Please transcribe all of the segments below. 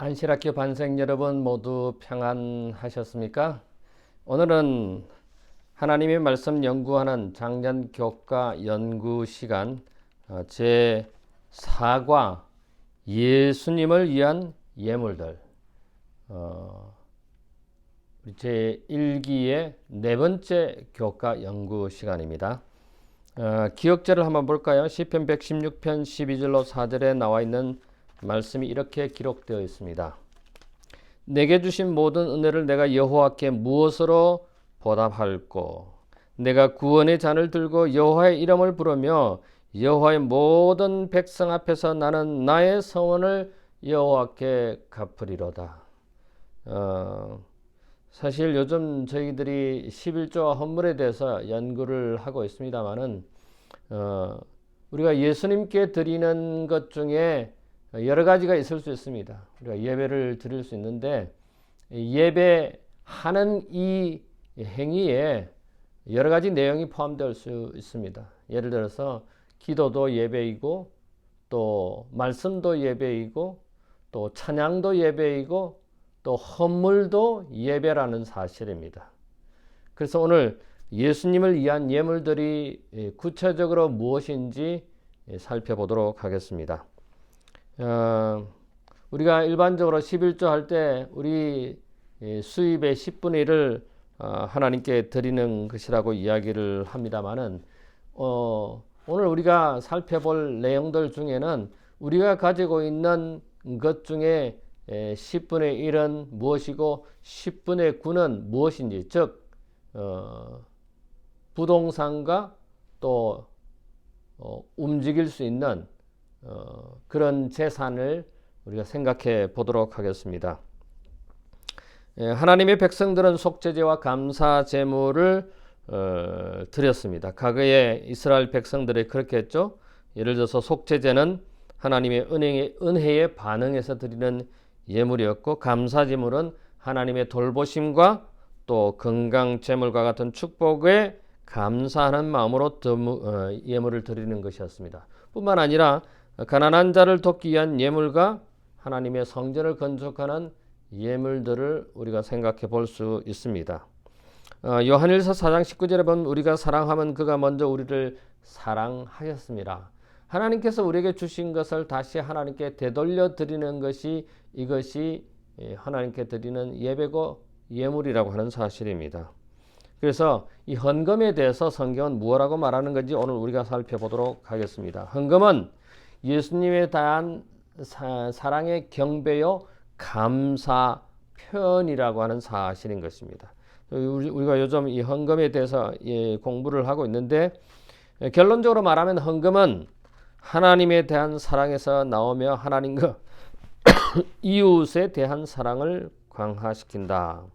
안실학교 반생 여러분 모두 평안하셨습니까? 오늘은 하나님의 말씀 연구하는 장년 교과 연구 시간 제4과 예수님을 위한 예물들 제1기의 네 번째 교과 연구 시간입니다. 기억절을 한번 볼까요? 시편 116편 12절로 4절에 나와 있는 말씀이 이렇게 기록되어 있습니다. 내게 주신 모든 은혜를 내가 여호와께 무엇으로 보답할꼬? 내가 구원의 잔을 들고 여호와의 이름을 부르며 여호와의 모든 백성 앞에서 나는 나의 성원을 여호와께 갚으리로다. 사실 요즘 저희들이 11조와 헌물에 대해서 연구를 하고 있습니다만은 우리가 예수님께 드리는 것 중에 여러 가지가 있을 수 있습니다. 우리가 예배를 드릴 수 있는데 예배하는 이 행위에 여러 가지 내용이 포함될 수 있습니다. 예를 들어서 기도도 예배이고 또 말씀도 예배이고 또 찬양도 예배이고 또 헌물도 예배라는 사실입니다. 그래서 오늘 예수님을 위한 예물들이 구체적으로 무엇인지 살펴보도록 하겠습니다. 우리가 일반적으로 11조 할 때 우리 수입의 10분의 1을 하나님께 드리는 것이라고 이야기를 합니다만은 오늘 우리가 살펴볼 내용들 중에는 우리가 가지고 있는 것 중에 10분의 1은 무엇이고 10분의 9는 무엇인지, 즉 부동산과 또 움직일 수 있는 그런 재산을 우리가 생각해 보도록 하겠습니다. 하나님의 백성들은 속죄제와 감사 제물을 드렸습니다. 과거에 이스라엘 백성들이 그렇게 했죠. 예를 들어서 속죄제는 하나님의 은혜에 반응해서 드리는 예물이었고, 감사 제물은 하나님의 돌보심과 또 건강 제물과 같은 축복에 감사하는 마음으로 예물을 드리는 것이었습니다. 뿐만 아니라 가난한 자를 돕기 위한 예물과 하나님의 성전을 건축하는 예물들을 우리가 생각해 볼 수 있습니다. 요한일서 4장 19절에 보면 우리가 사랑하면 그가 먼저 우리를 사랑하였습니다. 하나님께서 우리에게 주신 것을 다시 하나님께 되돌려 드리는 것이 이것이 하나님께 드리는 예배고 예물이라고 하는 사실입니다. 그래서 이 헌금에 대해서 성경은 무엇라고 말하는 건지 오늘 우리가 살펴보도록 하겠습니다. 헌금은 예수님에 대한 사랑의 경배요 감사 표현이라고 하는 사실인 것입니다. 우리가 요즘 이 헌금에 대해서 공부를 하고 있는데 결론적으로 말하면 헌금은 하나님에 대한 사랑에서 나오며 하나님과 이웃에 대한 사랑을 강화시킨다.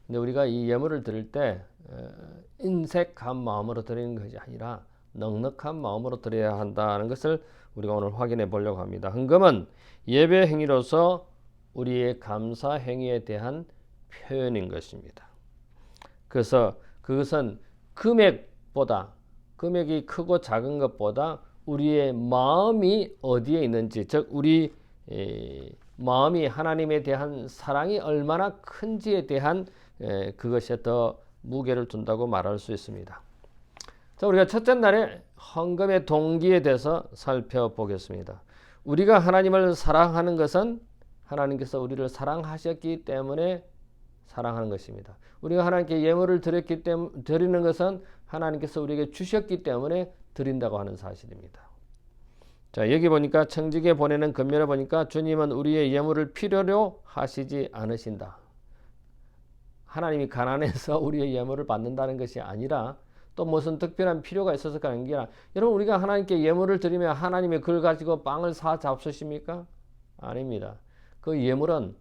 근데 우리가 이 예물을 드릴 때 인색한 마음으로 드리는 것이 아니라 넉넉한 마음으로 드려야 한다는 것을 우리가 오늘 확인해 보려고 합니다. 헌금은 예배 행위로서 우리의 감사 행위에 대한 표현인 것입니다. 그래서 그것은 금액이 크고 작은 것보다 우리의 마음이 어디에 있는지, 즉 우리 마음이 하나님에 대한 사랑이 얼마나 큰지에 대한 그것에 더 무게를 둔다고 말할 수 있습니다. 자, 우리가 첫째 날에 헌금의 동기에 대해서 살펴보겠습니다. 우리가 하나님을 사랑하는 것은 하나님께서 우리를 사랑하셨기 때문에 사랑하는 것입니다. 우리가 하나님께 예물을 드리는 것은 하나님께서 우리에게 주셨기 때문에 드린다고 하는 사실입니다. 자, 여기 보니까 청지기에 보내는 금면에 보니까 주님은 우리의 예물을 필요로 하시지 않으신다. 하나님이 가난해서 우리의 예물을 받는다는 것이 아니라 또 무슨 특별한 필요가 있어서 가는 게 아니라, 여러분 우리가 하나님께 예물을 드리면 하나님이 그걸 가지고 빵을 사 잡수십니까? 아닙니다. 그 예물은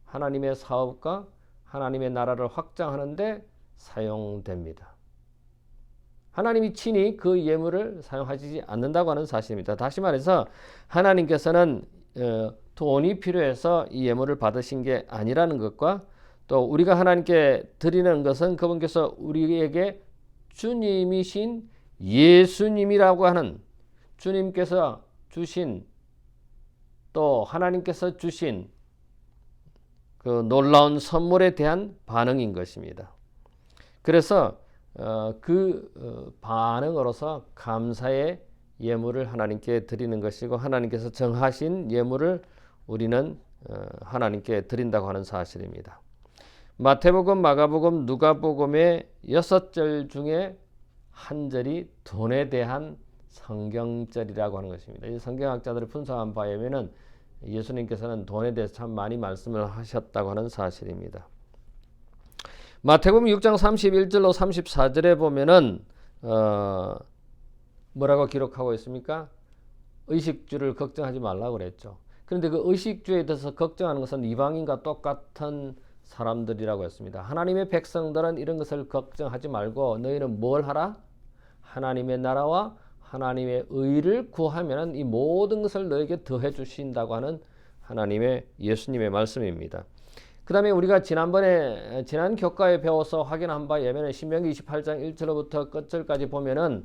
하나님의 사업과 하나님의 나라를 확장하는데 사용됩니다. 하나님이 친히 그 예물을 사용하지 않는다고 하는 사실입니다. 다시 말해서 하나님께서는 돈이 필요해서 이 예물을 받으신 게 아니라는 것과 또 우리가 하나님께 드리는 것은 그분께서 우리에게 주님이신 예수님이라고 하는 주님께서 주신 또 그리고 하나님께서 주신 그 놀라운 선물에 대한 반응인 것입니다. 그래서 반응으로서 감사의 예물을 하나님께 드리는 것이고 하나님께서 정하신 예물을 우리는 하나님께 드린다고 하는 사실입니다. 마태복음, 마가복음, 누가복음의 6절 중에 한 절이 돈에 대한 성경절이라고 하는 것입니다. 이 성경학자들을 분석한 바에 의하면 예수님께서는 돈에 대해서 참 많이 말씀을 하셨다고 하는 사실입니다. 마태복음 6장 31절로 34절에 보면은 뭐라고 기록하고 있습니까? 의식주를 걱정하지 말라고 그랬죠. 그런데 그 의식주에 대해서 걱정하는 것은 이방인과 똑같은 사람들이라고 했습니다. 하나님의 백성들은 이런 것을 걱정하지 말고 너희는 뭘 하라? 하나님의 나라와 하나님의 의를 구하면 이 모든 것을 너에게 더해 주신다고 하는 하나님의 예수님의 말씀입니다. 그 다음에 우리가 지난 교과에 배워서 확인한 바에 의하면 신명기 28장 1절부터 끝절까지 보면은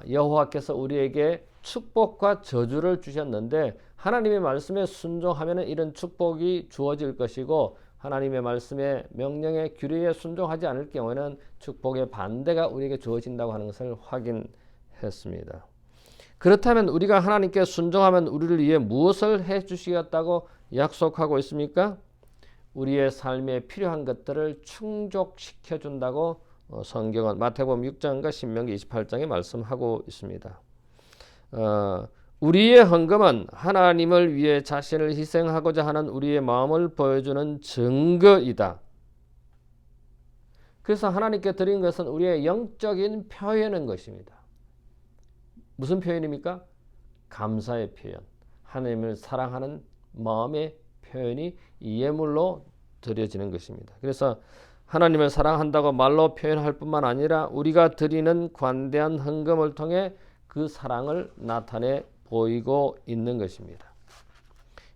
여호와께서 우리에게 축복과 저주를 주셨는데 하나님의 말씀에 순종하면 이런 축복이 주어질 것이고 하나님의 말씀에 명령에 규례에 순종하지 않을 경우에는 축복의 반대가 우리에게 주어진다고 하는 것을 확인했습니다. 그렇다면 우리가 하나님께 순종하면 우리를 위해 무엇을 해 주시겠다고 약속하고 있습니까? 우리의 삶에 필요한 것들을 충족시켜 준다고 성경은 마태복음 6장과 신명기 28장에 말씀하고 있습니다. 우리의 헌금은 하나님을 위해 자신을 희생하고자 하는 우리의 마음을 보여주는 증거이다. 그래서 하나님께 드린 것은 우리의 영적인 표현인 것입니다. 무슨 표현입니까? 감사의 표현. 하나님을 사랑하는 마음의 표현이 이 예물로 드려지는 것입니다. 그래서 하나님을 사랑한다고 말로 표현할 뿐만 아니라 우리가 드리는 관대한 헌금을 통해 그 사랑을 나타내 보이고 있는 것입니다.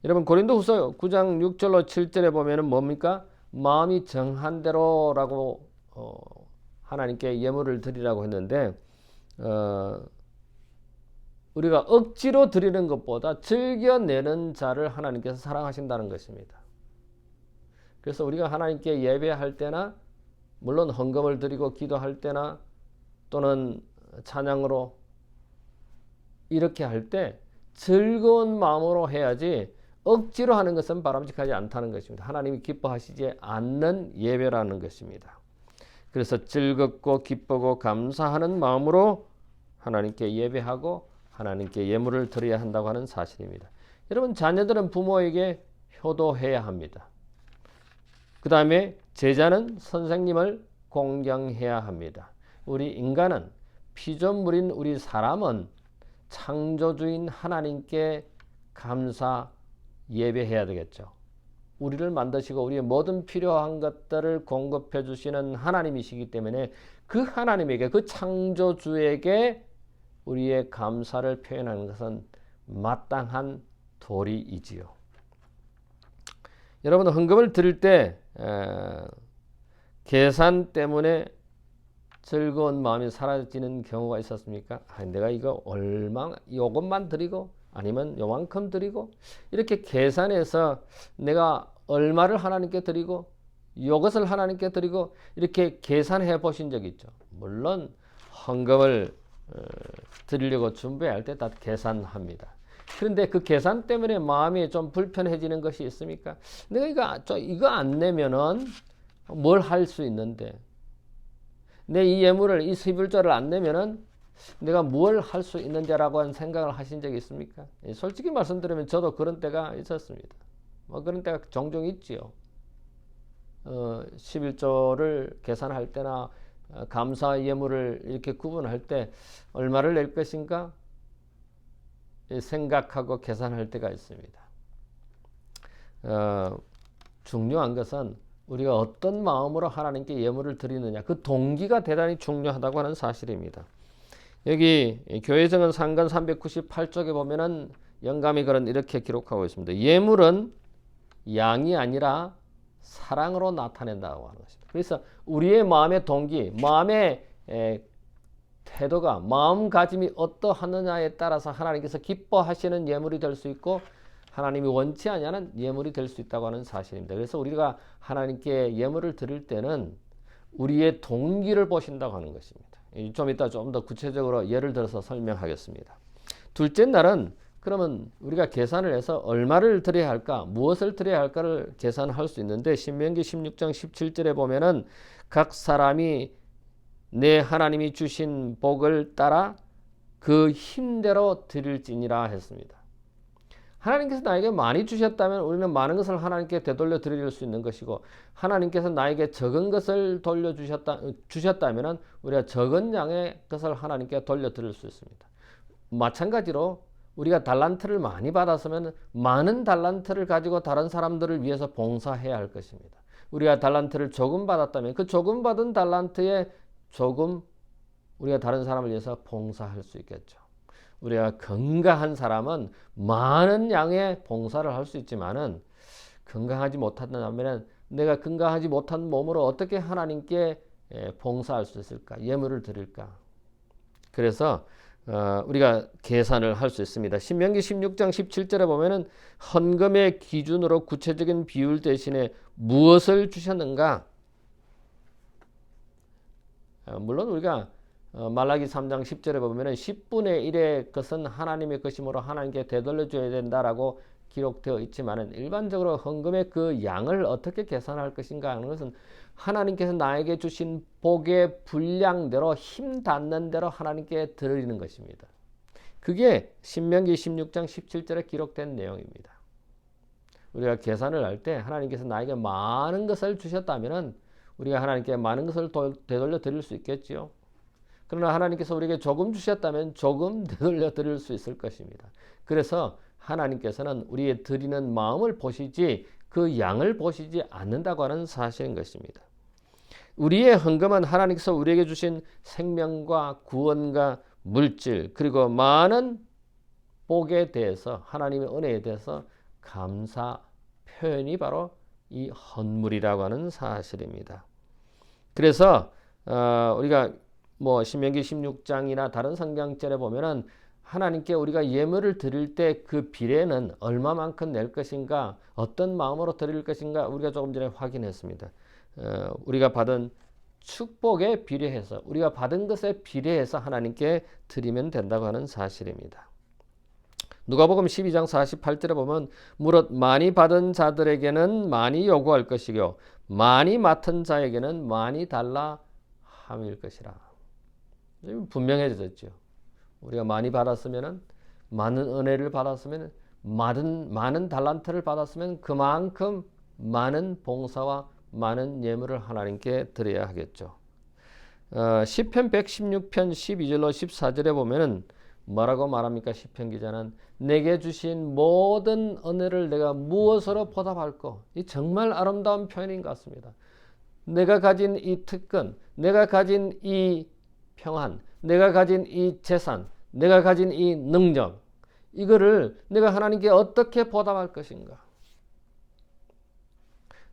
여러분 고린도후서 9장 6절로 7절에 보면은 뭡니까? 마음이 정한 대로라고 하나님께 예물을 드리라고 했는데 우리가 억지로 드리는 것보다 즐겨내는 자를 하나님께서 사랑하신다는 것입니다. 그래서 우리가 하나님께 예배할 때나 물론 헌금을 드리고 기도할 때나 또는 찬양으로 이렇게 할 때 즐거운 마음으로 해야지 억지로 하는 것은 바람직하지 않다는 것입니다. 하나님이 기뻐하시지 않는 예배라는 것입니다. 그래서 즐겁고 기쁘고 감사하는 마음으로 하나님께 예배하고 하나님께 예물을 드려야 한다고 하는 사실입니다. 여러분 자녀들은 부모에게 효도해야 합니다. 그 다음에 제자는 선생님을 공경해야 합니다. 우리 인간은 피조물인 우리 사람은 창조주인 하나님께 감사 예배해야 되겠죠. 우리를 만드시고 우리의 모든 필요한 것들을 공급해 주시는 하나님이시기 때문에 그 하나님에게 그 창조주에게 우리의 감사를 표현하는 것은 마땅한 도리이지요. 여러분 헌금을 드릴 때 계산 때문에 즐거운 마음이 사라지는 경우가 있었습니까? 내가 이거 요것만 드리고 아니면 요만큼 드리고 이렇게 계산해서 내가 얼마를 하나님께 드리고 요것을 하나님께 드리고 이렇게 계산해 보신 적 있죠. 물론 헌금을 드리려고 준비할 때 다 계산합니다. 그런데 그 계산 때문에 마음이 좀 불편해지는 것이 있습니까? 내가 이거 안 내면은 뭘 할 수 있는데 내 이 예물을 이 11조를 안 내면은 내가 뭘 할 수 있는데라고 하는 생각을 하신 적이 있습니까? 솔직히 말씀드리면 저도 그런 때가 있었습니다. 그런 때가 종종 있지요. 11조를 계산할 때나 감사 예물을 이렇게 구분할 때 얼마를 낼 것인가 생각하고 계산할 때가 있습니다. 중요한 것은 우리가 어떤 마음으로 하나님께 예물을 드리느냐 그 동기가 대단히 중요하다고 하는 사실입니다. 여기 교회정은 상권 398쪽에 보면은 영감이 글은 이렇게 기록하고 있습니다. 예물은 양이 아니라 사랑으로 나타낸다고 하는 것입니다. 그래서 우리의 마음의 동기, 마음의 태도가 마음가짐이 어떠하느냐에 따라서 하나님께서 기뻐하시는 예물이 될 수 있고 하나님이 원치 아니하는 예물이 될 수 있다고 하는 사실입니다. 그래서 우리가 하나님께 예물을 드릴 때는 우리의 동기를 보신다고 하는 것입니다. 좀 이따 좀 더 구체적으로 예를 들어서 설명하겠습니다. 둘째 날은 그러면 우리가 계산을 해서 얼마를 드려야 할까, 무엇을 드려야 할까를 계산할 수 있는데, 신명기 16장 17절에 보면은 각 사람이 내 하나님이 주신 복을 따라 그 힘대로 드릴지니라 했습니다. 하나님께서 나에게 많이 주셨다면 우리는 많은 것을 하나님께 되돌려 드릴 수 있는 것이고, 하나님께서 나에게 적은 것을 주셨다면 우리가 적은 양의 것을 하나님께 돌려 드릴 수 있습니다. 마찬가지로 우리가 달란트를 많이 받았으면 많은 달란트를 가지고 다른 사람들을 위해서 봉사해야 할 것입니다. 우리가 달란트를 조금 받았다면 그 조금 받은 달란트에 조금 우리가 다른 사람을 위해서 봉사할 수 있겠죠. 우리가 건강한 사람은 많은 양의 봉사를 할 수 있지만은, 건강하지 못한다면 내가 건강하지 못한 몸으로 어떻게 하나님께 봉사할 수 있을까? 예물을 드릴까? 그래서 우리가 계산을 할 수 있습니다. 신명기 16장 17절에 보면은 헌금의 기준으로 구체적인 비율 대신에 무엇을 주셨는가? 물론 우리가 말라기 3장 10절에 보면은 10분의 1의 것은 하나님의 것이므로 하나님께 되돌려 줘야 된다라고 기록되어 있지만은, 일반적으로 헌금의 그 양을 어떻게 계산할 것인가 하는 것은 하나님께서 나에게 주신 복의 분량대로, 힘 닿는 대로 하나님께 드리는 것입니다. 그게 신명기 16장 17절에 기록된 내용입니다. 우리가 계산을 할 때 하나님께서 나에게 많은 것을 주셨다면 우리가 하나님께 많은 것을 되돌려 드릴 수 있겠지요. 그러나 하나님께서 우리에게 조금 주셨다면 조금 되돌려 드릴 수 있을 것입니다. 그래서 하나님께서는 우리의 드리는 마음을 보시지 그 양을 보시지 않는다고 하는 사실인 것입니다. 우리의 헌금은 하나님께서 우리에게 주신 생명과 구원과 물질, 그리고 많은 복에 대해서, 하나님의 은혜에 대해서 감사 표현이 바로 이 헌물이라고 하는 사실입니다. 그래서 우리가 신명기 16장이나 다른 성경절에 보면은 하나님께 우리가 예물을 드릴 때 그 비례는 얼마만큼 낼 것인가, 어떤 마음으로 드릴 것인가 우리가 조금 전에 확인했습니다. 우리가 받은 축복에 비례해서, 우리가 받은 것에 비례해서 하나님께 드리면 된다고 하는 사실입니다. 누가복음 12장 48절에 보면 무릇 많이 받은 자들에게는 많이 요구할 것이요 많이 맡은 자에게는 많이 달라 함일 것이라. 분명해졌죠. 우리가 많이 받았으면, 많은 은혜를 받았으면, 많은 달란트를 받았으면 그만큼 많은 봉사와 많은 예물을 하나님께 드려야 하겠죠. 시편 116편 12절로 14절에 보면은 뭐라고 말합니까? 시편 기자는 내게 주신 모든 은혜를 내가 무엇으로 보답할꼬? 이 정말 아름다운 표현인 것 같습니다. 내가 가진 이 특권, 내가 가진 이 평안, 내가 가진 이 재산, 내가 가진 이 능력, 이거를 내가 하나님께 어떻게 보답할 것인가?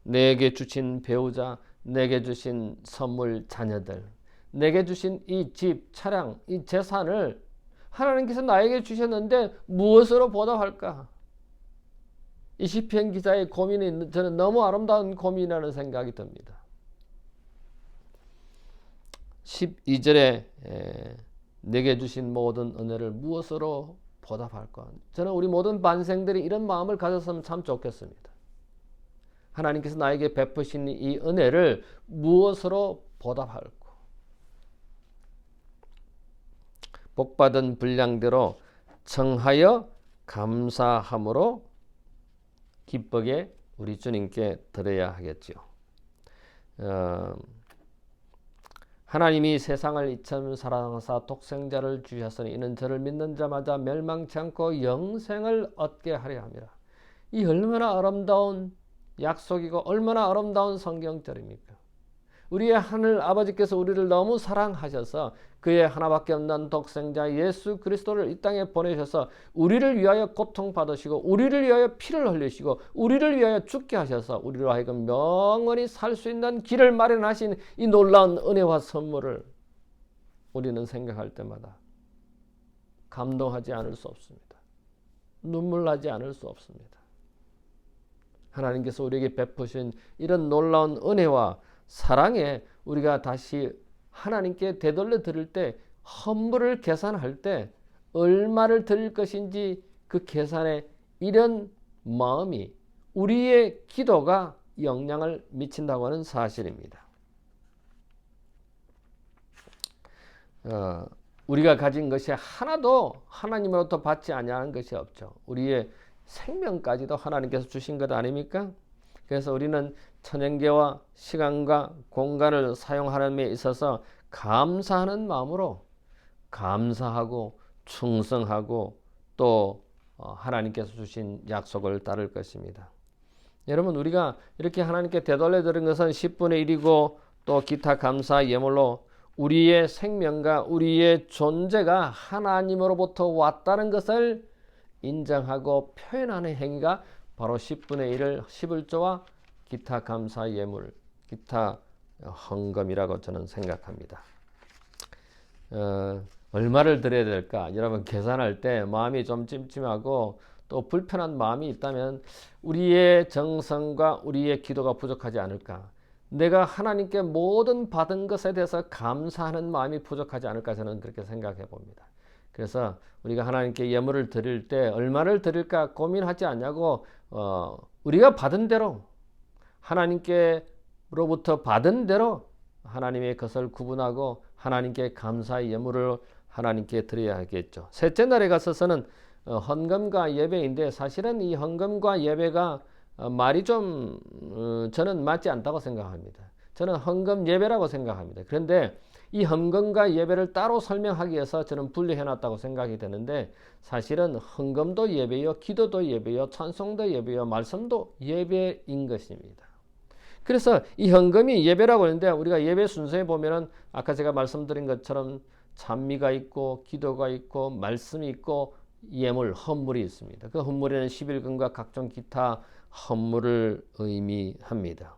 내게 주신 배우자, 내게 주신 선물 자녀들, 내게 주신 이 집, 차량, 이 재산을 하나님께서 나에게 주셨는데 무엇으로 보답할까? 이 시편 기자의 고민이 저는 너무 아름다운 고민이라는 생각이 듭니다. 12절에 내게 주신 모든 은혜를 무엇으로 보답할까? 저는 우리 모든 반생들이 이런 마음을 가졌으면 참 좋겠습니다. 하나님께서 나에게 베푸신 이 은혜를 무엇으로 보답할까? 복받은 분량대로 청하여 감사함으로 기쁘게 우리 주님께 드려야 하겠지요. 하나님이 세상을 이처럼 사랑하사 독생자를 주셨으니 이는 저를 믿는 자마다 멸망치 않고 영생을 얻게 하려 함이라. 이 얼마나 아름다운 약속이고 얼마나 아름다운 성경절입니까? 우리의 하늘 아버지께서 우리를 너무 사랑하셔서 그의 하나밖에 없는 독생자 예수 그리스도를 이 땅에 보내셔서 우리를 위하여 고통받으시고 우리를 위하여 피를 흘리시고 우리를 위하여 죽게 하셔서 우리로 하여금 영원히 살 수 있는 길을 마련하신 이 놀라운 은혜와 선물을 우리는 생각할 때마다 감동하지 않을 수 없습니다. 눈물 나지 않을 수 없습니다. 하나님께서 우리에게 베푸신 이런 놀라운 은혜와 사랑에 우리가 다시 하나님께 되돌려 드릴 때 헌물을 계산할 때 얼마를 드릴 것인지 그 계산에 이런 마음이 우리의 기도가 영향을 미친다고 하는 사실입니다. 우리가 가진 것이 하나도 하나님으로부터 받지 아니하는 것이 없죠. 우리의 생명까지도 하나님께서 주신 것 아닙니까? 그래서 우리는 천연계와 시간과 공간을 사용하는 데 있어서 감사하는 마음으로 감사하고 충성하고 또 하나님께서 주신 약속을 따를 것입니다. 여러분, 우리가 이렇게 하나님께 되돌려 드린 것은 10분의 1이고 또 기타 감사 예물로 우리의 생명과 우리의 존재가 하나님으로부터 왔다는 것을 인정하고 표현하는 행위가 바로 10분의 1을 11조와 기타 감사 예물, 기타 헌금이라고 저는 생각합니다. 얼마를 드려야 될까? 여러분, 계산할 때 마음이 좀 찜찜하고 또 불편한 마음이 있다면 우리의 정성과 우리의 기도가 부족하지 않을까? 내가 하나님께 모든 받은 것에 대해서 감사하는 마음이 부족하지 않을까? 저는 그렇게 생각해 봅니다. 그래서 우리가 하나님께 예물을 드릴 때 얼마를 드릴까 고민하지 않냐고 우리가 받은 대로 하나님께로부터 받은 대로 하나님의 것을 구분하고 하나님께 감사의 예물을 하나님께 드려야 하겠죠. 셋째 날에 가서서는 헌금과 예배인데 사실은 이 헌금과 예배가 말이 좀 저는 맞지 않다고 생각합니다. 저는 헌금 예배라고 생각합니다. 그런데 이 헌금과 예배를 따로 설명하기 위해서 저는 분리해 놨다고 생각이 되는데 사실은 헌금도 예배요, 기도도 예배요, 찬송도 예배요, 말씀도 예배인 것입니다. 그래서 이 헌금이 예배라고 하는데 우리가 예배 순서에 보면은 아까 제가 말씀드린 것처럼 찬미가 있고 기도가 있고 말씀이 있고 예물, 헌물이 있습니다. 그 헌물에는 11금과 각종 기타 헌물을 의미합니다.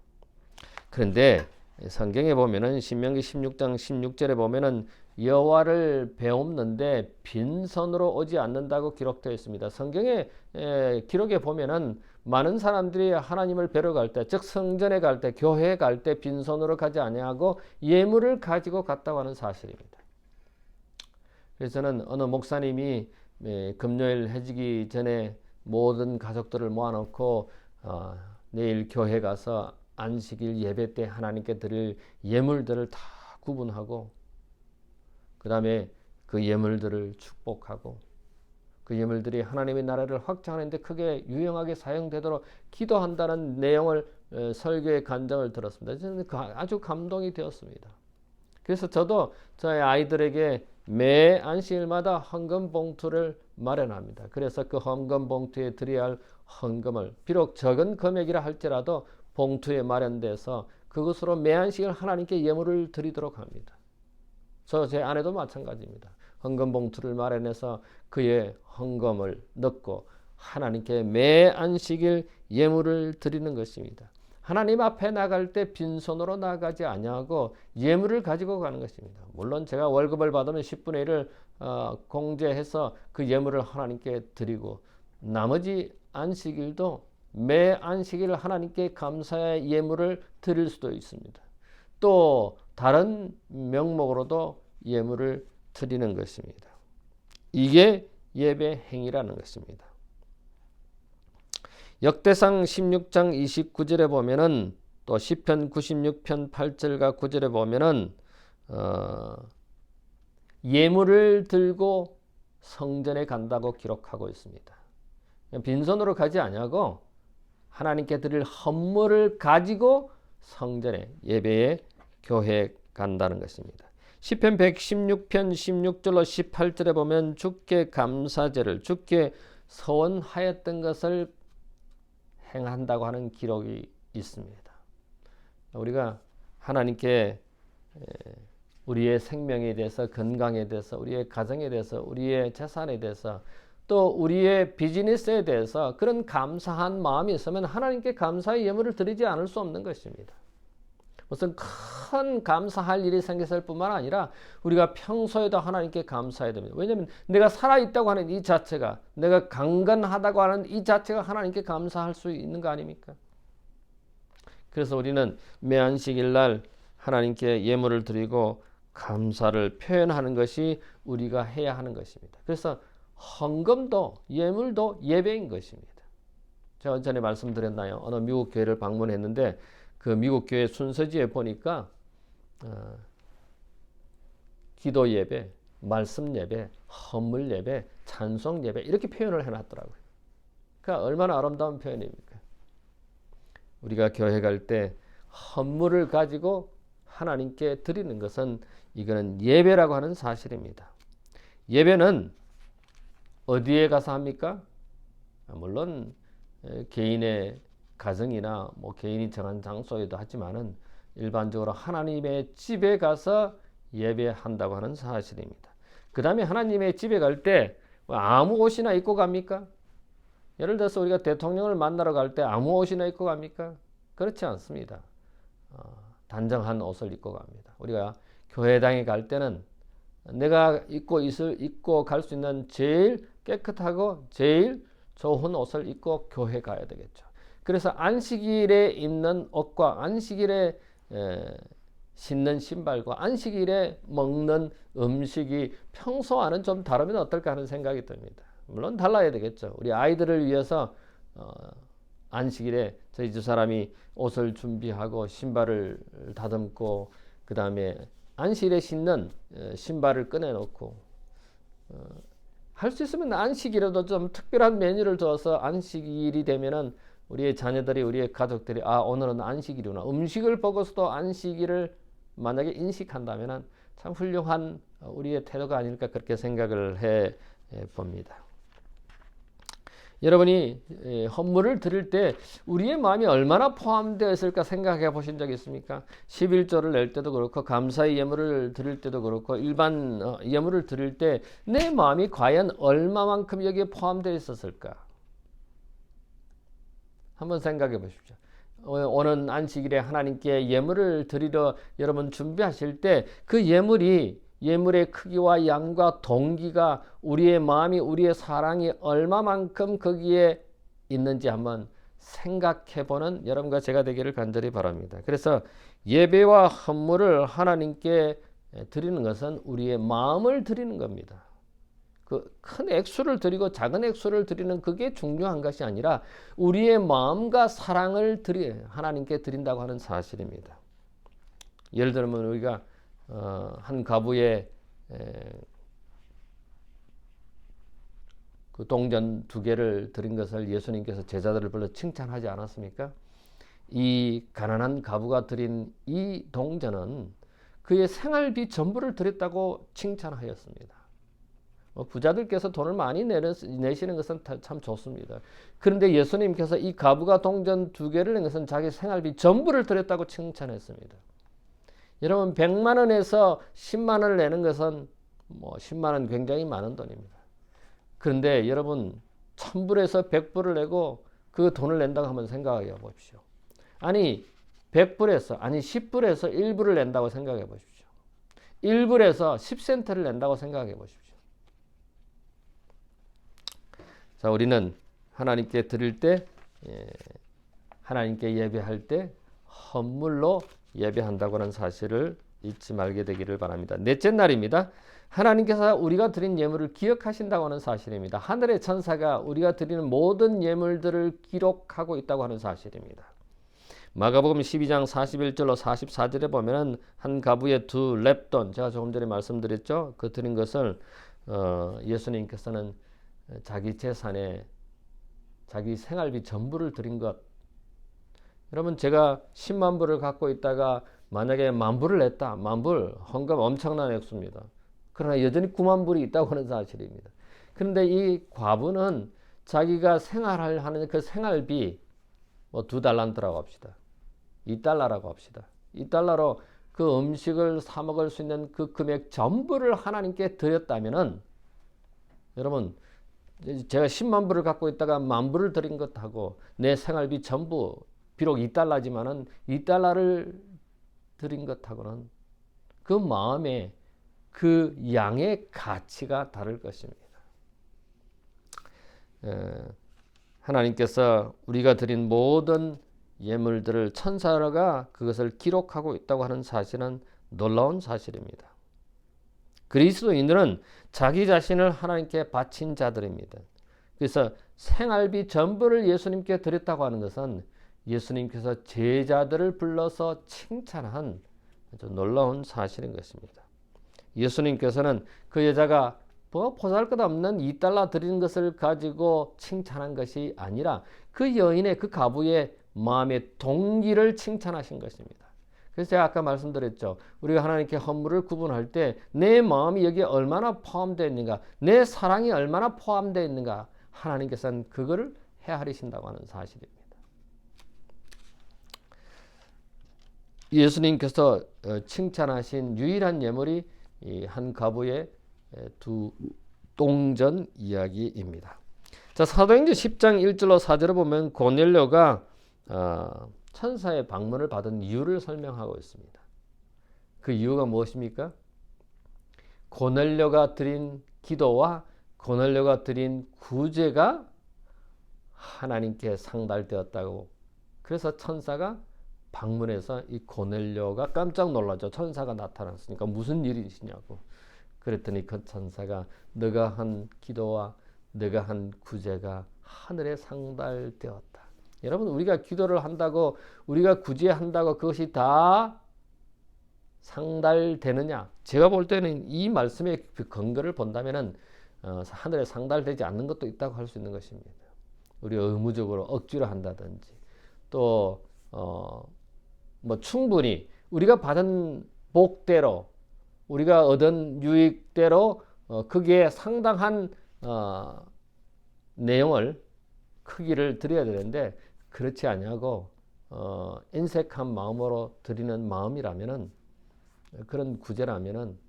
그런데 성경에 보면은 신명기 16장 16절에 보면은 여호와를 배움는데 빈손으로 오지 않는다고 기록되어 있습니다. 성경의 기록에 보면은 많은 사람들이 하나님을 뵈러 갈 때, 즉 성전에 갈 때, 교회에 갈 때 빈손으로 가지 아니하고 예물을 가지고 갔다고 하는 사실입니다. 그래서 저는 어느 목사님이 금요일 해지기 전에 모든 가족들을 모아놓고 내일 교회 가서 안식일 예배 때 하나님께 드릴 예물들을 다 구분하고 그 다음에 그 예물들을 축복하고 그 예물들이 하나님의 나라를 확장하는 데 크게 유용하게 사용되도록 기도한다는 내용을 설교의 간증을 들었습니다. 저는 아주 감동이 되었습니다. 그래서 저도 저의 아이들에게 매 안식일마다 헌금 봉투를 마련합니다. 그래서 그 헌금 봉투에 드려야 할 헌금을 비록 적은 금액이라 할지라도 봉투에 마련돼서 그것으로 매 안식일 하나님께 예물을 드리도록 합니다. 제 아내도 마찬가지입니다. 헌금 봉투를 마련해서 그의 헌금을 넣고 하나님께 매 안식일 예물을 드리는 것입니다. 하나님 앞에 나갈 때 빈손으로 나가지 아니하고 예물을 가지고 가는 것입니다. 물론 제가 월급을 받으면 10분의 1을 공제해서 그 예물을 하나님께 드리고 나머지 안식일도 매 안식일 하나님께 감사의 예물을 드릴 수도 있습니다. 또 다른 명목으로도 예물을 드리는 것입니다. 이게 예배 행위라는 것입니다. 역대상 16장 29절에 보면은 또 시편 96편 8절과 9절에 보면은 예물을 들고 성전에 간다고 기록하고 있습니다. 빈손으로 가지 아니하고 하나님께 드릴 헌물을 가지고 성전에 예배에 교회에 간다는 것입니다. 시편 116편 16절로 18절에 보면 주께 감사제를 주께 서원하였던 것을 행한다고 하는 기록이 있습니다. 우리가 하나님께 우리의 생명에 대해서, 건강에 대해서, 우리의 가정에 대해서, 우리의 재산에 대해서, 또 우리의 비즈니스에 대해서 그런 감사한 마음이 있으면 하나님께 감사의 예물을 드리지 않을 수 없는 것입니다. 무슨 큰 감사할 일이 생겼을 뿐만 아니라 우리가 평소에도 하나님께 감사해야 됩니다. 왜냐하면 내가 살아있다고 하는 이 자체가, 내가 강건하다고 하는 이 자체가 하나님께 감사할 수 있는 거 아닙니까? 그래서 우리는 매 안식일 날 하나님께 예물을 드리고 감사를 표현하는 것이 우리가 해야 하는 것입니다. 그래서 헌금도 예물도 예배인 것입니다. 제가 전에 말씀드렸나요? 어느 미국 교회를 방문했는데 그 미국 교회 순서지에 보니까 기도 예배, 말씀 예배, 헌물 예배, 찬송 예배 이렇게 표현을 해놨더라고요. 그러니까 얼마나 아름다운 표현입니까? 우리가 교회 갈 때 헌물을 가지고 하나님께 드리는 것은 이거는 예배라고 하는 사실입니다. 예배는 어디에 가서 합니까? 물론 개인의 가정이나 뭐 개인이 정한 장소에도 하지만은 일반적으로 하나님의 집에 가서 예배한다고 하는 사실입니다. 그 다음에 하나님의 집에 갈 때 아무 옷이나 입고 갑니까? 예를 들어서 우리가 대통령을 만나러 갈 때 아무 옷이나 입고 갑니까? 그렇지 않습니다. 단정한 옷을 입고 갑니다. 우리가 교회당에 갈 때는 내가 입고 갈 수 있는 제일 깨끗하고 제일 좋은 옷을 입고 교회 가야 되겠죠. 그래서 안식일에 입는 옷과 안식일에 신는 신발과 안식일에 먹는 음식이 평소와는 좀 다르면 어떨까 하는 생각이 듭니다. 물론 달라야 되겠죠. 우리 아이들을 위해서 안식일에 저희 두 사람이 옷을 준비하고 신발을 다듬고 그 다음에 안식일에 신는 신발을 꺼내놓고 할 수 있으면 안식일에도 좀 특별한 메뉴를 둬서 안식일이 되면은 우리의 자녀들이 우리의 가족들이 오늘은 안식일이구나 음식을 보고서도 안식일을 만약에 인식한다면은 참 훌륭한 우리의 태도가 아닐까 그렇게 생각을 해 봅니다. 여러분이 헌물을 드릴 때 우리의 마음이 얼마나 포함되어 있을까 생각해 보신 적 있습니까? 11조를 낼 때도 그렇고 감사의 예물을 드릴 때도 그렇고 일반 예물을 드릴 때 내 마음이 과연 얼마만큼 여기에 포함되어 있었을까? 한번 생각해 보십시오. 오는 안식일에 하나님께 예물을 드리러 여러분 준비하실 때 그 예물의 크기와 양과 동기가 우리의 마음이 우리의 사랑이 얼마만큼 거기에 있는지 한번 생각해보는 여러분과 제가 되기를 간절히 바랍니다. 그래서 예배와 헌물을 하나님께 드리는 것은 우리의 마음을 드리는 겁니다. 그 큰 액수를 드리고 작은 액수를 드리는 그게 중요한 것이 아니라 우리의 마음과 사랑을 하나님께 드린다고 하는 사실입니다. 예를 들면 우리가 한 가부에 그 동전 2개를 드린 것을 예수님께서 제자들을 불러 칭찬하지 않았습니까? 이 가난한 가부가 드린 이 동전은 그의 생활비 전부를 드렸다고 칭찬하였습니다. 부자들께서 돈을 많이 내시는 것은 참 좋습니다. 그런데 예수님께서 이 가부가 동전 2개를 낸 것은 자기 생활비 전부를 드렸다고 칭찬했습니다. 여러분 100만 원에서 10만 원을 내는 것은 10만 원 굉장히 많은 돈입니다. 그런데 여러분 1000불에서 100불을 내고 그 돈을 낸다고 한번 생각해 보십시오. 아니 100불에서 10불에서 1불을 낸다고 생각해 보십시오. 1불에서 10센트를 낸다고 생각해 보십시오. 자, 우리는 하나님께 드릴 때 하나님께 예배할 때 헌물로 예배한다고 하는 사실을 잊지 말게 되기를 바랍니다. 넷째 날입니다. 하나님께서 우리가 드린 예물을 기억하신다고 하는 사실입니다. 하늘의 천사가 우리가 드리는 모든 예물들을 기록하고 있다고 하는 사실입니다. 마가복음 12장 41절로 44절에 보면 한 가부의 2 렙돈, 제가 조금 전에 말씀드렸죠. 그 드린 것을 예수님께서는 자기 재산에 자기 생활비 전부를 드린 것. 여러분 제가 10만 불을 갖고 있다가 만약에 10,000불을 냈다. 10,000불 헌금 엄청난 액수입니다. 그러나 여전히 9만 불이 있다고 하는 사실입니다. 그런데 이 과부는 자기가 생활하는 그 생활비 $2라고 합시다. $2라고 합시다. $2로 그 음식을 사 먹을 수 있는 그 금액 전부를 하나님께 드렸다면은 여러분 제가 10만 불을 갖고 있다가 10,000불을 드린 것하고 내 생활비 전부 비록 $2지만은 $2를 드린 것하고는 그 마음의 그 양의 가치가 다를 것입니다. 하나님께서 우리가 드린 모든 예물들을 천사가 그것을 기록하고 있다고 하는 사실은 놀라운 사실입니다. 그리스도인들은 자기 자신을 하나님께 바친 자들입니다. 그래서 생활비 전부를 예수님께 드렸다고 하는 것은 예수님께서 제자들을 불러서 칭찬한 아주 놀라운 사실인 것입니다. 예수님께서는 그 여자가 뭐 보잘것없는 $2 드리는 것을 가지고 칭찬한 것이 아니라 그 여인의 그 과부의 마음의 동기를 칭찬하신 것입니다. 그래서 제가 아까 말씀드렸죠. 우리가 하나님께 헌물을 구분할 때 내 마음이 여기에 얼마나 포함되어 있는가, 내 사랑이 얼마나 포함되어 있는가, 하나님께서는 그거를 헤아리신다고 하는 사실입니다. 예수님께서 칭찬하신 유일한 예물이 이 한 과부의 두 동전 이야기입니다. 자, 사도행전 10장 1절로 4절을 보면 고넬료가 천사의 방문을 받은 이유를 설명하고 있습니다. 그 이유가 무엇입니까? 고넬료가 드린 기도와 고넬료가 드린 구제가 하나님께 상달되었다고. 그래서 천사가 방문해서 이 고넬료가 깜짝 놀라죠. 천사가 나타났으니까 무슨 일이시냐고. 그랬더니 그 천사가 너가 한 기도와 너가 한 구제가 하늘에 상달되었다. 여러분, 우리가 기도를 한다고, 우리가 구제한다고 그것이 다 상달되느냐? 제가 볼 때는 이 말씀의 그 근거를 본다면은 하늘에 상달되지 않는 것도 있다고 할 수 있는 것입니다. 우리가 의무적으로 억지로 한다든지 또 뭐 충분히 우리가 받은 복대로 우리가 얻은 유익대로 거기에 상당한 내용을 크기를 드려야 되는데 그렇지 아니하고 인색한 마음으로 드리는 마음이라면은 그런 구제라면은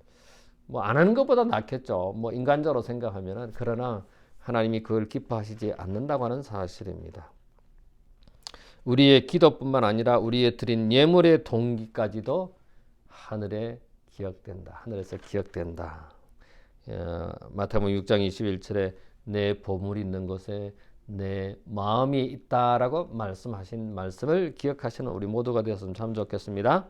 뭐 안 하는 것보다 낫겠죠. 뭐 인간적으로 생각하면은. 그러나 하나님이 그걸 기뻐하시지 않는다고 하는 사실입니다. 우리의 기도뿐만 아니라 우리의 드린 예물의 동기까지도 하늘에 기억된다. 하늘에서 기억된다. 마태복음 6장 21절에 내 보물이 있는 곳에 내 마음이 있다라고 말씀하신 말씀을 기억하시는 우리 모두가 되었으면 참 좋겠습니다.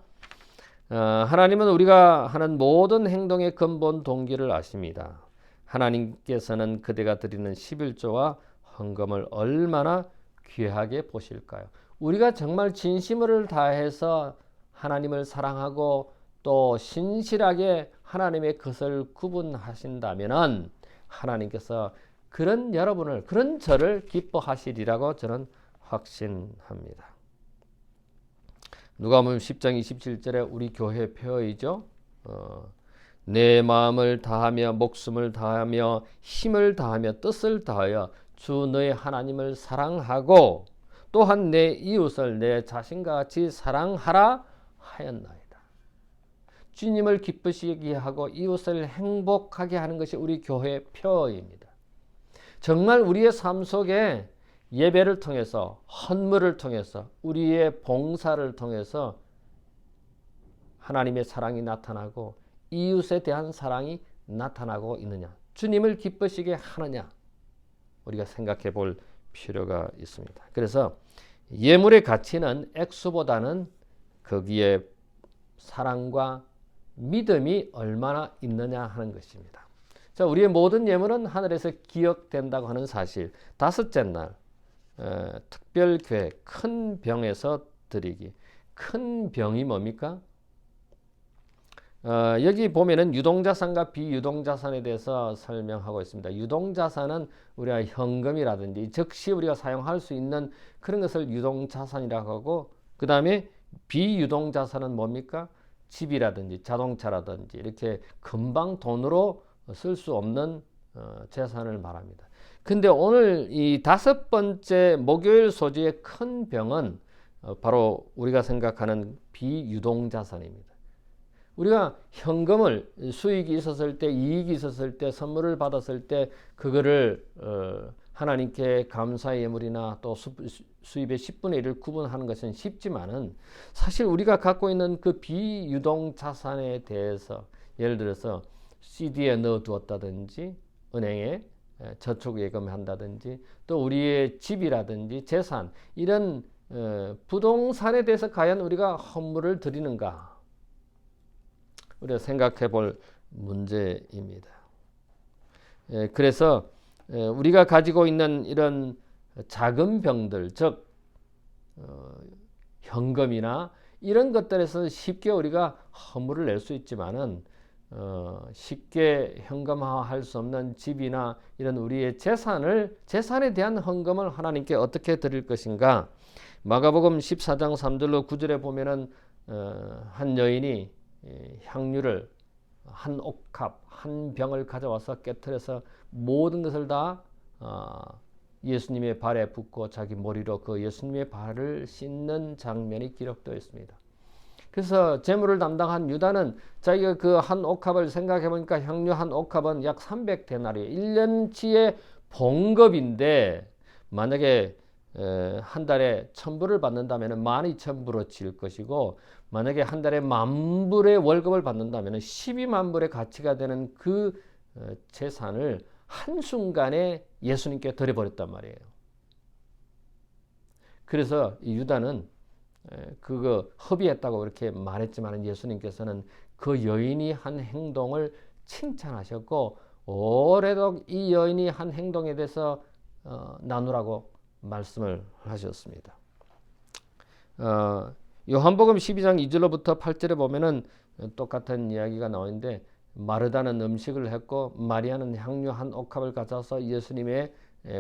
하나님은 우리가 하는 모든 행동의 근본 동기를 아십니다. 하나님께서는 그대가 드리는 11조와 헌금을 얼마나 귀하게 보실까요? 우리가 정말 진심을 다해서 하나님을 사랑하고 또 신실하게 하나님의 것을 구분하신다면은 하나님께서 그런 여러분을, 그런 저를 기뻐하시리라고 저는 확신합니다. 누가복음 10장 27절에 우리 교회 표어이죠. 내 마음을 다하며 목숨을 다하며 힘을 다하며 뜻을 다하여 주 너의 하나님을 사랑하고 또한 내 이웃을 내 자신과 같이 사랑하라 하였나이다. 주님을 기쁘시게 하고 이웃을 행복하게 하는 것이 우리 교회의 표어입니다. 정말 우리의 삶 속에 예배를 통해서, 헌물을 통해서, 우리의 봉사를 통해서 하나님의 사랑이 나타나고 이웃에 대한 사랑이 나타나고 있느냐, 주님을 기쁘시게 하느냐, 우리가 생각해 볼 필요가 있습니다. 그래서 예물의 가치는 액수보다는 거기에 사랑과 믿음이 얼마나 있느냐 하는 것입니다. 자, 우리의 모든 예물은 하늘에서 기억된다고 하는 사실. 다섯째 날 특별 계획, 큰 병에서 드리기. 큰 병이 뭡니까? 여기 보면은 유동자산과 비유동자산에 대해서 설명하고 있습니다. 유동자산은 우리가 현금이라든지 즉시 우리가 사용할 수 있는 그런 것을 유동자산이라고 하고, 그 다음에 비유동자산은 뭡니까? 집이라든지 자동차라든지 이렇게 금방 돈으로 쓸 수 없는 재산을 말합니다. 근데 오늘 이 다섯 번째 목요일 소재의 큰 병은 바로 우리가 생각하는 비유동자산입니다. 우리가 현금을 수익이 있었을 때, 이익이 있었을 때, 선물을 받았을 때 그거를 하나님께 감사의 예물이나 또 수입의 10분의 1을 구분하는 것은 쉽지만은 사실 우리가 갖고 있는 그 비유동 자산에 대해서 예를 들어서 CD에 넣어두었다든지 은행에 저축 예금한다든지 또 우리의 집이라든지 재산 이런 부동산에 대해서 과연 우리가 헌물을 드리는가 우리가 생각해 볼 문제입니다. 그래서 우리가 가지고 있는 이런 작은 병들 즉 현금이나 이런 것들에서 쉽게 우리가 헌물을 낼 수 있지만은 쉽게 현금화할 수 없는 집이나 이런 우리의 재산에 대한 헌금을 하나님께 어떻게 드릴 것인가. 마가복음 14장 3절로 9절에 보면은 한 여인이 향유를 한 옥합 한 병을 가져와서 깨트려서 모든 것을 다 예수님의 발에 붓고 자기 머리로 그 예수님의 발을 씻는 장면이 기록되어 있습니다. 그래서 재물을 담당한 유다는 자기가 그 한 옥합을 생각해 보니까 향유 한 옥합은 약 300데나리 1년치의 봉급인데 만약에 한 달에 1000불을 받는다면 12,000불어치일 것이고 만약에 한 달에 10,000불의 월급을 받는다면 12만 불의 가치가 되는 그 재산을 한순간에 예수님께 드려버렸단 말이에요. 그래서 이 유다는 그거 허비했다고 그렇게 말했지만 예수님께서는 그 여인이 한 행동을 칭찬하셨고 오래도록 이 여인이 한 행동에 대해서 나누라고 말씀을 하셨습니다. 요한복음 12장 2절로부터 8절에 보면은 똑같은 이야기가 나오는데 마르다는 음식을 했고 마리아는 향유 한 옥합을 가져와서 예수님의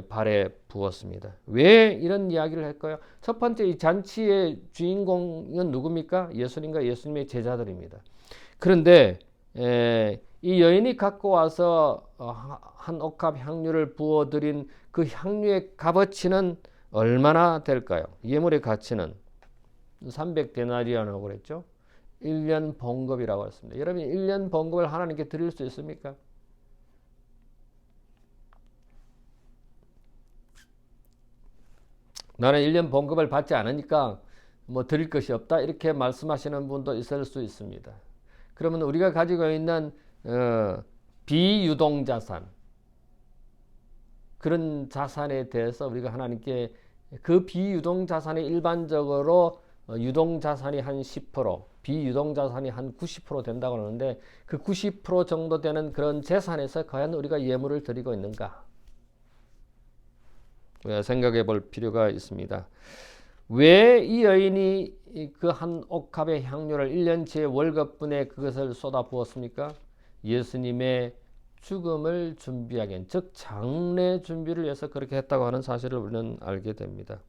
발에 부었습니다. 왜 이런 이야기를 할까요? 첫 번째 이 잔치의 주인공은 누굽니까? 예수님과 예수님의 제자들입니다. 그런데 이 여인이 갖고 와서 한 옥합 향유를 부어드린 그 향유의 값어치는 얼마나 될까요? 예물의 가치는 300데나리온이라고 그랬죠. 1년 봉급이라고 했습니다. 여러분 1년 봉급을 하나님께 드릴 수 있습니까? 나는 1년 봉급을 받지 않으니까 뭐 드릴 것이 없다 이렇게 말씀하시는 분도 있을 수 있습니다. 그러면 우리가 가지고 있는 비유동자산 그런 자산에 대해서 우리가 하나님께 그 비유동자산이 일반적으로 유동자산이 한 10% 비유동자산이 한 90% 된다고 하는데 그 90% 정도 되는 그런 재산에서 과연 우리가 예물을 드리고 있는가 우리가 생각해 볼 필요가 있습니다. 왜 이 여인이 그 한 옥합의 향료를 1년치의 월급분에 그것을 쏟아 부었습니까? 예수님의 죽음을 준비하기 즉 장례 준비를 위해서 그렇게 했다고 하는 사실을 우리는 알게 됩니다.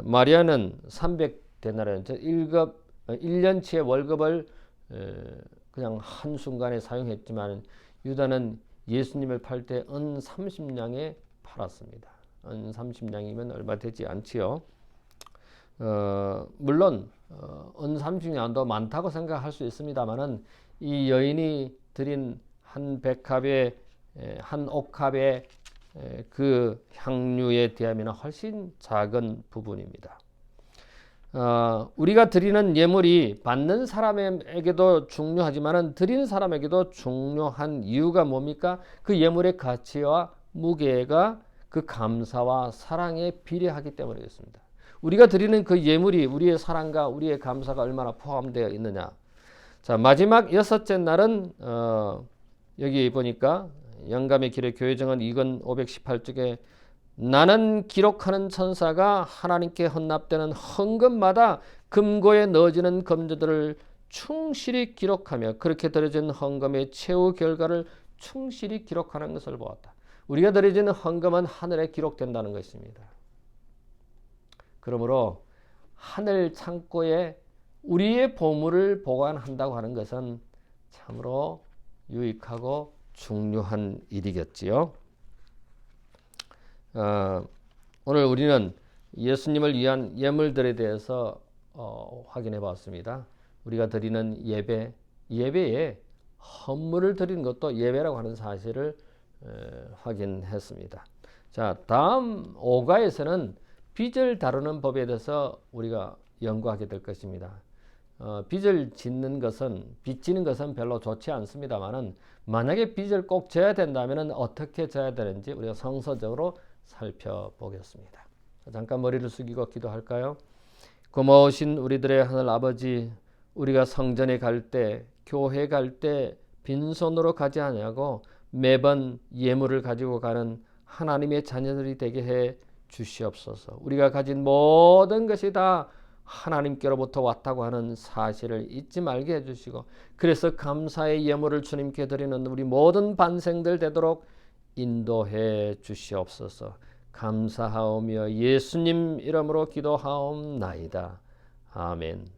마리아는 300데나리온 즉 1년치의 월급을 그냥 한순간에 사용했지만 유다는 예수님을 팔 때 은 30냥에 팔았습니다. 은 30냥이면 얼마 되지 않지요. 물론 은 30냥도 많다고 생각할 수 있습니다만은 이 여인이 드린 한 백합의 한 옥합의 그 향유에 비하면 훨씬 작은 부분입니다. 우리가 드리는 예물이 받는 사람에게도 중요하지만 드리는 사람에게도 중요한 이유가 뭡니까? 그 예물의 가치와 무게가 그 감사와 사랑에 비례하기 때문이겠습니다. 우리가 드리는 그 예물이 우리의 사랑과 우리의 감사가 얼마나 포함되어 있느냐. 자, 마지막 여섯째 날은 여기 보니까 영감의 길의 교회정은 2권 518쪽에 나는 기록하는 천사가 하나님께 헌납되는 헌금마다 금고에 넣어지는 금조들을 충실히 기록하며 그렇게 드려진 헌금의 최후 결과를 충실히 기록하는 것을 보았다. 우리가 드려지는 헌금은 하늘에 기록된다는 것입니다. 그러므로 하늘 창고에 우리의 보물을 보관한다고 하는 것은 참으로 유익하고 중요한 일이겠지요. 오늘 우리는 예수님을 위한 예물들에 대해서 확인해 봤습니다. 우리가 드리는 예배에 헌물을 드리는 것도 예배라고 하는 사실을 확인했습니다. 자, 다음 5가에서는 빚을 다루는 법에 대해서 우리가 연구하게 될 것입니다. 빚을 빚지는 것은 별로 좋지 않습니다만은 만약에 빚을 꼭 져야 된다면 어떻게 져야 되는지 우리가 성서적으로 살펴보겠습니다. 잠깐 머리를 숙이고 기도할까요? 고마우신 우리들의 하늘 아버지, 우리가 성전에 갈 때, 교회 갈 때 빈손으로 가지 아니하고 매번 예물을 가지고 가는 하나님의 자녀들이 되게 해 주시옵소서. 우리가 가진 모든 것이 다 하나님께로부터 왔다고 하는 사실을 잊지 말게 해주시고, 그래서 감사의 예물을 주님께 드리는 우리 모든 반생들 되도록 인도해 주시옵소서. 감사하오며 예수님 이름으로 기도하옵나이다. 아멘.